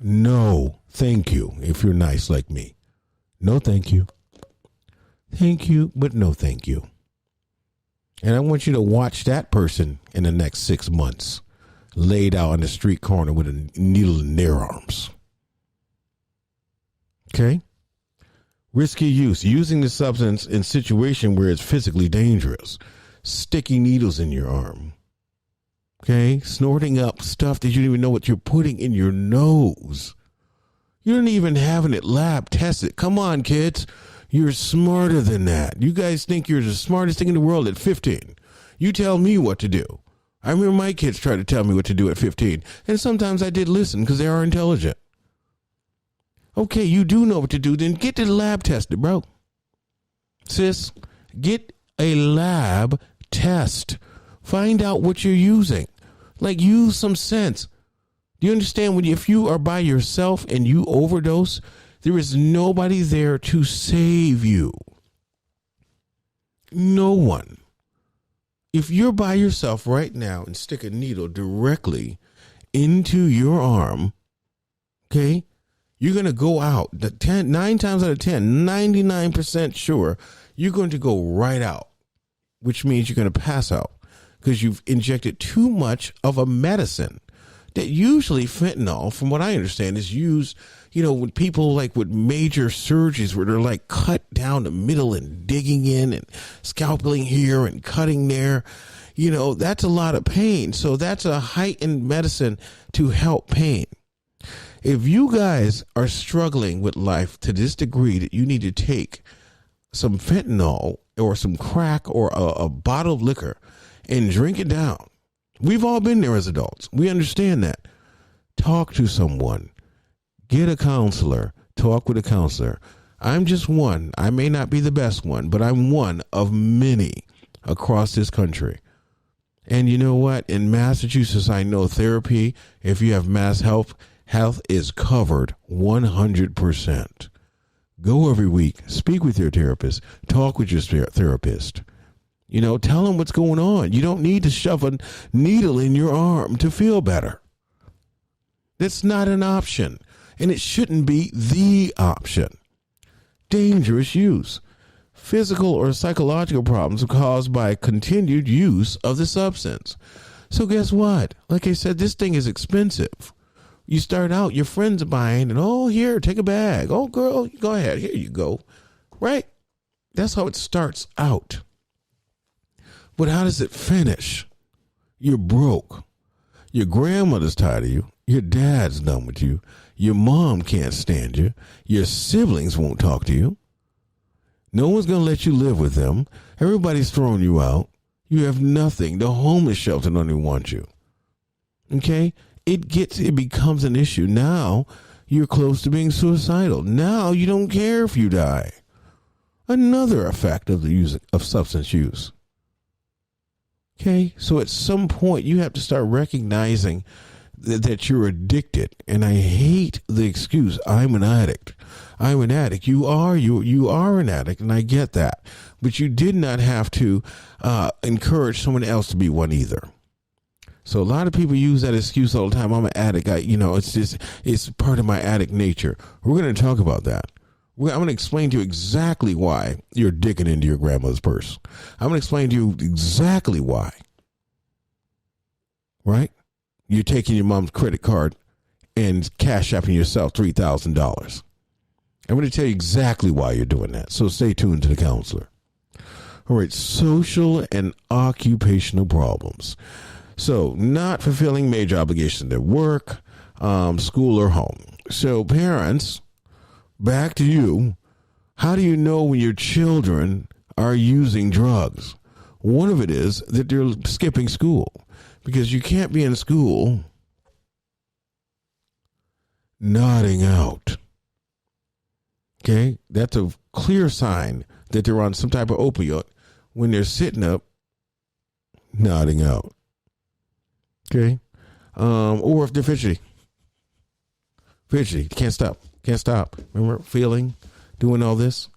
No, thank you, if you're nice like me. No, thank you. Thank you, but no, thank you. And I want you to watch that person in the next 6 months laid out on the street corner with a needle in their arms. Okay? Risky use, using the substance in situation where it's physically dangerous. Sticking needles in your arm. Okay? Snorting up stuff that you don't even know what you're putting in your nose. You don't even having it lab tested. Come on, kids. You're smarter than that. You guys think you're the smartest thing in the world at 15. You tell me what to do. I remember my kids tried to tell me what to do at 15. And sometimes I did listen because they are intelligent. Okay, you do know what to do. Then get the lab tested, bro. Sis, get a lab test. Find out what you're using. Like, use some sense. Do you understand if you are by yourself and you overdose, there is nobody there to save you. No one. If you're by yourself right now and stick a needle directly into your arm, okay, you're going to go out. 9 times out of 10, 99% sure, you're going to go right out, which means you're going to pass out because you've injected too much of a medicine. That usually fentanyl, from what I understand, is used, with people like with major surgeries where they're like cut down the middle and digging in and scalpeling here and cutting there. That's a lot of pain. So that's a heightened medicine to help pain. If you guys are struggling with life to this degree that you need to take some fentanyl or some crack or a bottle of liquor and drink it down, we've all been there as adults. We understand that. Talk to someone. Get a counselor. Talk with a counselor. I'm just one. I may not be the best one, but I'm one of many across this country. And you know what? In Massachusetts, I know therapy, if you have Mass Health is covered 100%. Go every week. Speak with your therapist. Talk with your therapist. Tell them what's going on. You don't need to shove a needle in your arm to feel better. That's not an option. And it shouldn't be the option. Dangerous use. Physical or psychological problems are caused by continued use of the substance. So guess what? Like I said, this thing is expensive. You start out, your friends are buying, and here, take a bag. Oh, girl, go ahead. Here you go. Right? That's how it starts out. But how does it finish? You're broke. Your grandmother's tired of you. Your dad's done with you. Your mom can't stand you. Your siblings won't talk to you. No one's going to let you live with them. Everybody's throwing you out. You have nothing. The homeless shelter don't even want you. Okay? It becomes an issue. Now you're close to being suicidal. Now you don't care if you die. Another effect of the use of substance use. Okay, so at some point you have to start recognizing that you're addicted. And I hate the excuse, I'm an addict. I'm an addict. You are an addict, and I get that. But you did not have to encourage someone else to be one either. So a lot of people use that excuse all the time. I'm an addict. It's part of my addict nature. We're going to talk about that. I'm going to explain to you exactly why you're digging into your grandmother's purse. I'm going to explain to you exactly why. Right? You're taking your mom's credit card and cash apping yourself $3,000. I'm going to tell you exactly why you're doing that. So stay tuned to the counselor. All right. Social and occupational problems. So not fulfilling major obligations at work, school, or home. So parents, back to you. How do you know when your children are using drugs? One of it is that they're skipping school, because you can't be in school nodding out. Okay? That's a clear sign that they're on some type of opioid when they're sitting up nodding out. Okay? Or if they're fidgety. Can't stop. Remember, feeling, doing all this?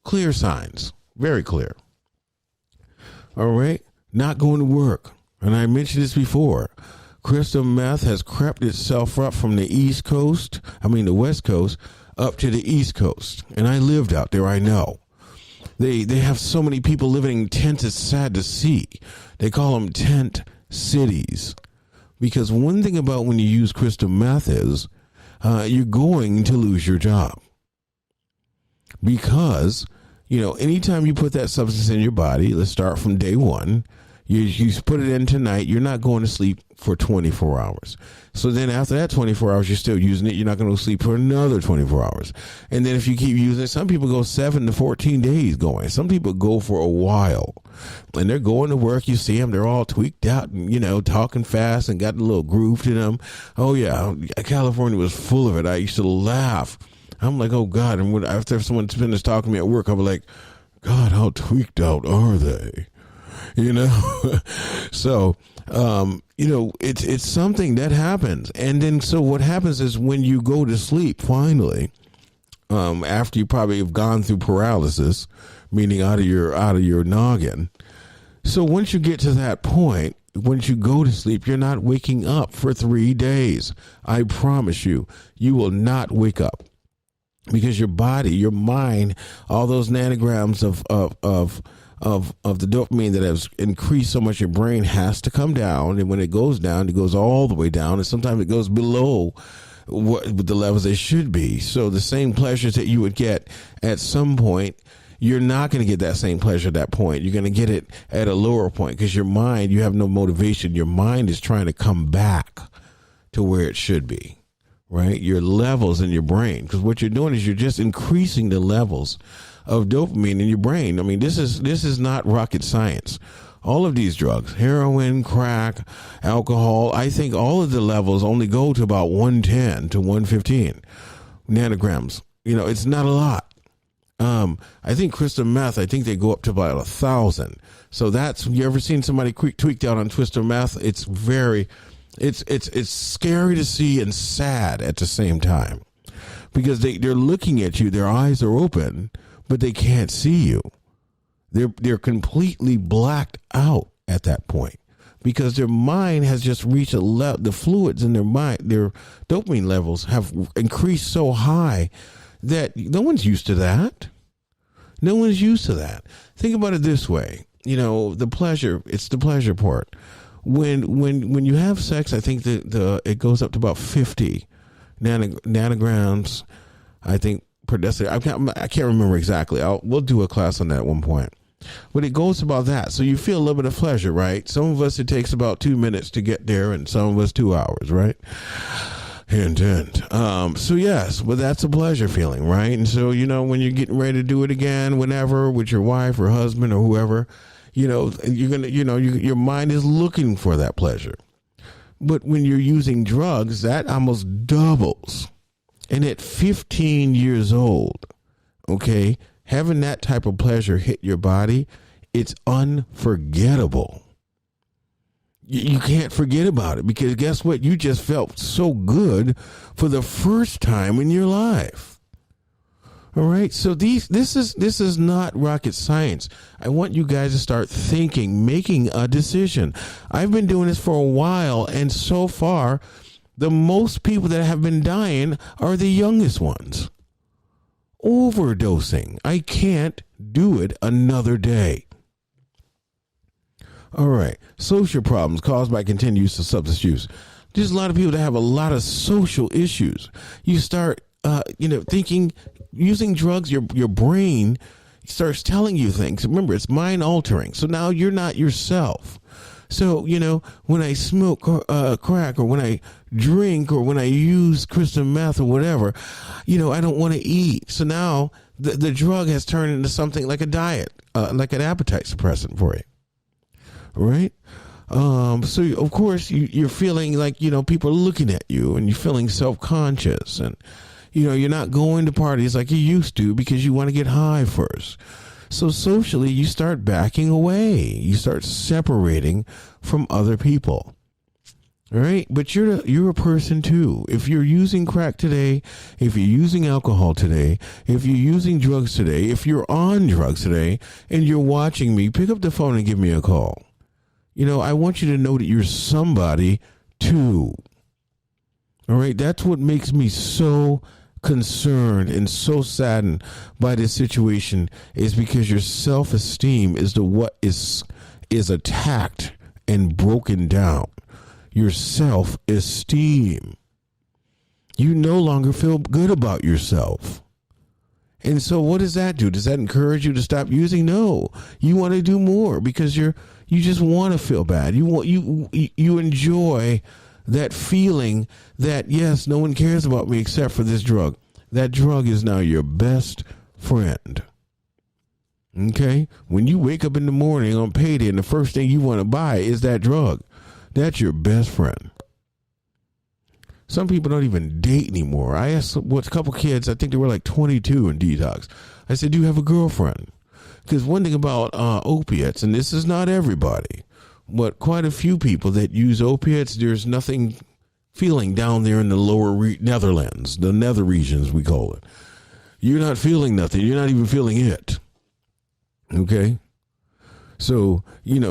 Clear signs. Very clear. All right? Not going to work. And I mentioned this before. Crystal meth has crept itself up from the the West Coast, up to the East Coast. And I lived out there, I know. They have so many people living in tents, it's sad to see. They call them tent cities. Because one thing about when you use crystal meth is you're going to lose your job. Because, anytime you put that substance in your body, let's start from day one, you put it in tonight, you're not going to sleep for 24 hours. So then after that 24 hours, you're still using it. You're not going to sleep for another 24 hours. And then if you keep using it, some people go 7 to 14 days going. Some people go for a while. And they're going to work. You see them. They're all tweaked out and, talking fast and got a little groove to them. Oh, yeah. California was full of it. I used to laugh. I'm like, oh, God. And after someone finished talking to me at work, I'll be like, God, how tweaked out are they? So, it's something that happens. And then, so what happens is when you go to sleep, finally, after you probably have gone through paralysis, meaning out of your noggin. So once you get to that point, once you go to sleep, you're not waking up for 3 days. I promise you, you will not wake up. Because your body, your mind, all those nanograms of the dopamine that has increased so much, your brain has to come down. And when it goes down, it goes all the way down. And sometimes it goes below what the levels they should be. So the same pleasures that you would get at some point, you're not going to get that same pleasure at that point. You're going to get it at a lower point because your mind, you have no motivation. Your mind is trying to come back to where it should be. Right? Your levels in your brain. Because what you're doing is you're just increasing the levels of dopamine in your brain. I mean, this is not rocket science. All of these drugs, heroin, crack, alcohol, I think all of the levels only go to about 110 to 115 nanograms. It's not a lot. I think crystal meth, I think they go up to about 1,000. So you ever seen somebody tweaked out on crystal meth? It's it's scary to see and sad at the same time because they're looking at you. Their eyes are open, but they can't see you. They're completely blacked out at that point because their mind has just reached the fluids in their mind, their dopamine levels have increased so high that no one's used to that. No one's used to that. Think about it this way. The pleasure, it's the pleasure part. When you have sex, I think that it goes up to about 50 nanograms, I think, per deciliter. I can't remember exactly. We'll do a class on that at one point. But it goes about that. So you feel a little bit of pleasure, right? Some of us, it takes about 2 minutes to get there, and some of us 2 hours, right? Hint, hint. So yes, but that's a pleasure feeling, right? And so, when you're getting ready to do it again, whenever, with your wife or husband or whoever, you're gonna, your mind is looking for that pleasure. But when you're using drugs, that almost doubles. And at 15 years old, okay, having that type of pleasure hit your body, it's unforgettable. You can't forget about it because guess what? You just felt so good for the first time in your life. All right. So this is not rocket science. I want you guys to start thinking, making a decision. I've been doing this for a while, and so far, the most people that have been dying are the youngest ones. Overdosing. I can't do it another day. All right. Social problems caused by continued use of substance use. There's a lot of people that have a lot of social issues. You start, thinking, using drugs, your brain starts telling you things. Remember, it's mind altering. So now you're not yourself. So, when I smoke crack or when I drink or when I use crystal meth or whatever, I don't want to eat. So now the drug has turned into something like a diet, like an appetite suppressant for you. Right? So of course you're feeling like, people are looking at you and you're feeling self-conscious and, you're not going to parties like you used to because you want to get high first. So socially you start backing away. You start separating from other people. All right. But you're a person too. If you're using crack today, if you're using alcohol today, if you're using drugs today, if you're on drugs today and you're watching me, pick up the phone and give me a call. I want you to know that you're somebody too. All right, that's what makes me so concerned and so saddened by this situation, is because your self-esteem is what is attacked and broken down. Your self-esteem. You no longer feel good about yourself. And so what does that do? Does that encourage you to stop using? No. You want to do more because you just want to feel bad. You enjoy that feeling that, yes, no one cares about me except for this drug. That drug is now your best friend. Okay? When you wake up in the morning on payday and the first thing you want to buy is that drug, that's your best friend. Some people don't even date anymore. I asked a couple kids, I think they were like 22 in detox. I said, do you have a girlfriend? Because one thing about opiates, and this is not everybody, but quite a few people that use opiates, there's nothing feeling down there in the lower Netherlands, the nether regions we call it. You're not feeling nothing. You're not even feeling it. Okay? So, you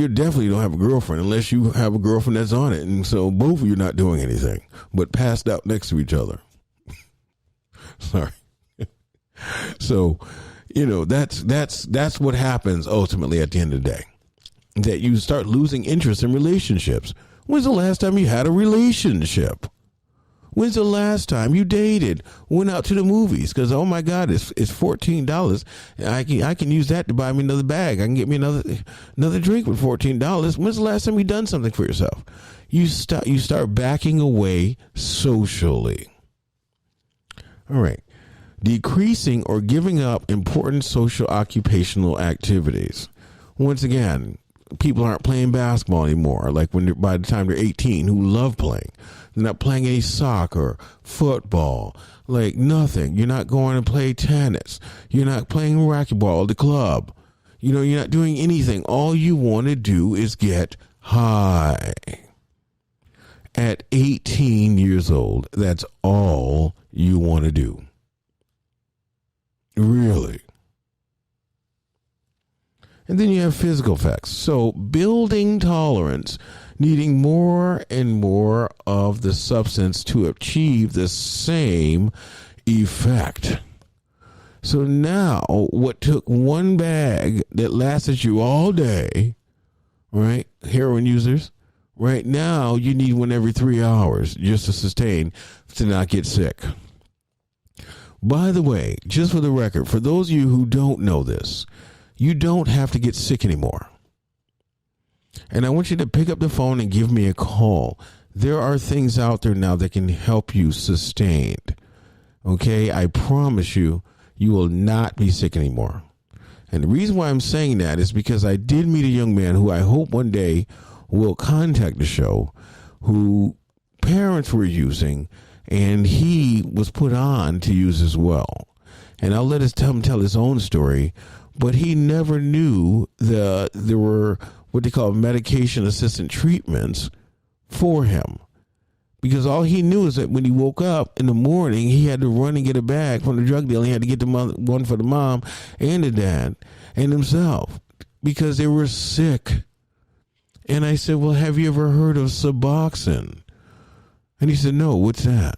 definitely don't have a girlfriend unless you have a girlfriend that's on it. And so both of you are not doing anything but passed out next to each other. Sorry. So, that's what happens ultimately at the end of the day. That you start losing interest in relationships. When's the last time you had a relationship? When's the last time you dated, went out to the movies? Because, oh, my God, it's $14. I can use that to buy me another bag. I can get me another drink with $14. When's the last time you done something for yourself? You start backing away socially. All right. Decreasing or giving up important social occupational activities. Once again, people aren't playing basketball anymore, like by the time they're 18, who love playing. They're not playing any soccer, football, like nothing. You're not going to play tennis. You're not playing racquetball at the club. You're not doing anything. All you want to do is get high. At 18 years old, that's all you want to do. Really. And then you have physical effects. So building tolerance, needing more and more of the substance to achieve the same effect. So now what took one bag that lasted you all day, right? Heroin users, right now you need one every 3 hours just to sustain, to not get sick. By the way, just for the record, for those of you who don't know this, you don't have to get sick anymore. And I want you to pick up the phone and give me a call. There are things out there now that can help you sustain. Okay? I promise you, you will not be sick anymore. And the reason why I'm saying that is because I did meet a young man who I hope one day will contact the show, who parents were using, and he was put on to use as well. And I'll let him tell his own story. But he never knew there were what they call medication-assisted treatments for him. Because all he knew is that when he woke up in the morning, he had to run and get a bag from the drug dealer. He had to get one for the mom and the dad and himself because they were sick. And I said, well, have you ever heard of Suboxone? And he said, no, what's that?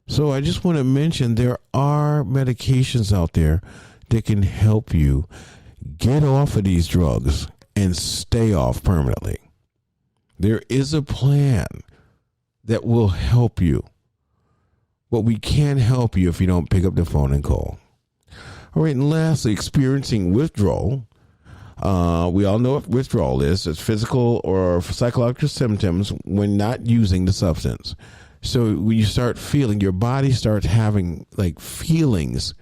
So I just want to mention there are medications out there that can help you get off of these drugs and stay off permanently. There is a plan that will help you, but we can't help you if you don't pick up the phone and call. All right, and lastly, experiencing withdrawal. We all know what withdrawal is. It's physical or psychological symptoms when not using the substance. So when you start feeling, your body starts having like feelings.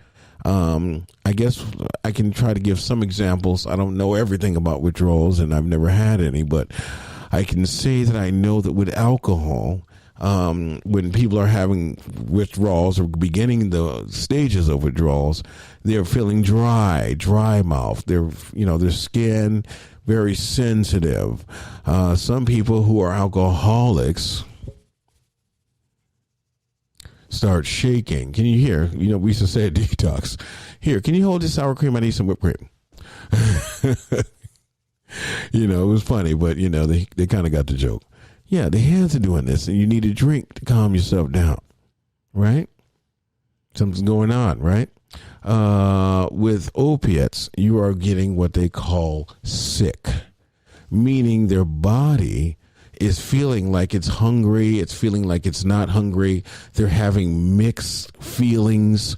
I guess I can try to give some examples. I don't know everything about withdrawals and I've never had any, but I can say that I know that with alcohol, when people are having withdrawals or beginning the stages of withdrawals, they're feeling dry mouth. Their skin very sensitive. Some people who are alcoholics start shaking. Can you hear? We used to say at detox. Here, can you hold this sour cream? I need some whipped cream. It was funny, but they kind of got the joke. Yeah, the hands are doing this, and you need a drink to calm yourself down, right? Something's going on, right? With opiates, you are getting what they call sick, meaning their body is feeling like it's hungry. It's feeling like it's not hungry. They're having mixed feelings.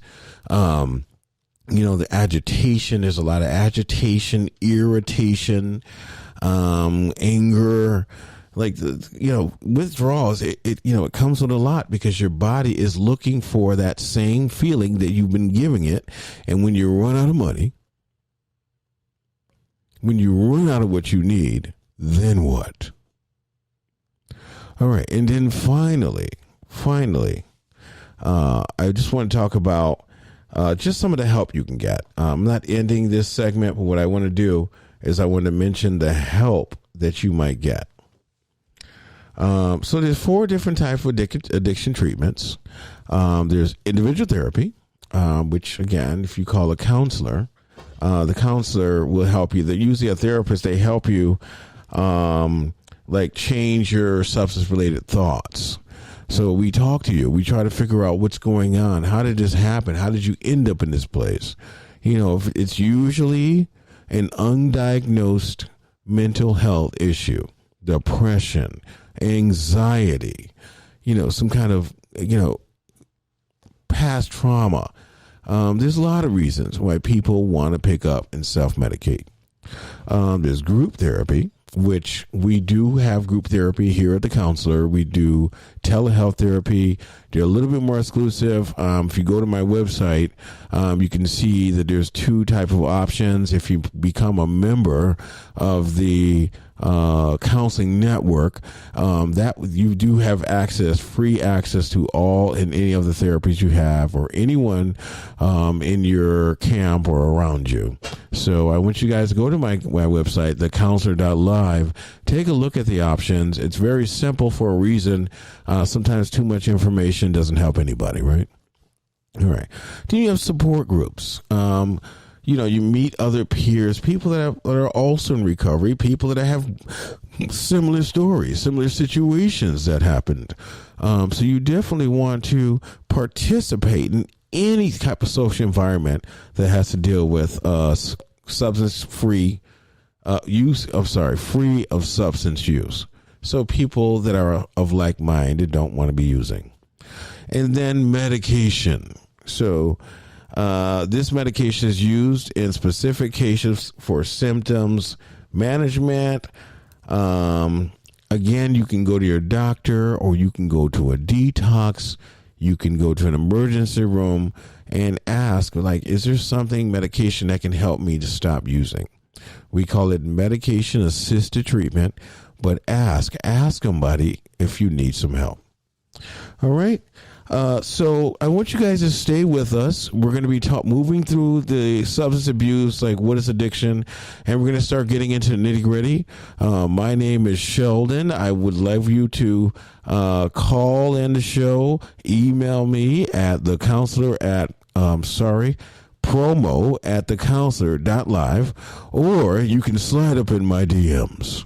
The agitation, there's a lot of agitation, irritation, anger, like, withdrawals. It comes with a lot because your body is looking for that same feeling that you've been giving it. And when you run out of money, when you run out of what you need, then what? All right. And then finally, I just want to talk about just some of the help you can get. I'm not ending this segment, but what I want to do is I want to mention the help that you might get. So there's 4 different types of addiction treatments. There's individual therapy, which, again, if you call a counselor, the counselor will help you. They're usually a therapist. They help you change your substance-related thoughts. So we talk to you. We try to figure out what's going on. How did this happen? How did you end up in this place? If it's usually an undiagnosed mental health issue, depression, anxiety, some kind of, past trauma. There's a lot of reasons why people want to pick up and self-medicate. There's group therapy, which we do have group therapy here at the counselor. We do telehealth therapy. They're a little bit more exclusive. If you go to my website, you can see that there's 2 types of options. If you become a member of the counseling network, that you do have free access to all and any of the therapies you have, or anyone in your camp or around you. So I want you guys to go to my website, thecounselor.live. Take a look at the options. It's very simple for a reason. Sometimes too much information doesn't help anybody, right? All right. Then you have support groups. You meet other peers, people that are also in recovery, people that have similar stories, similar situations that happened. So you definitely want to participate in any type of social environment that has to deal with free of substance use. So people that are of like mind and don't want to be using. And then medication. So this medication is used in specific cases for symptoms management. Again, you can go to your doctor, or you can go to a detox. You can go to an emergency room and ask, is there medication that can help me to stop using? We call it medication assisted treatment, but ask somebody if you need some help. All right. So I want you guys to stay with us. We're going to be moving through the substance abuse, like what is addiction, and we're going to start getting into the nitty gritty. My name is Sheldon. I would love you to call in the show, email me at promo@thecounselor.live, or you can slide up in my DMs.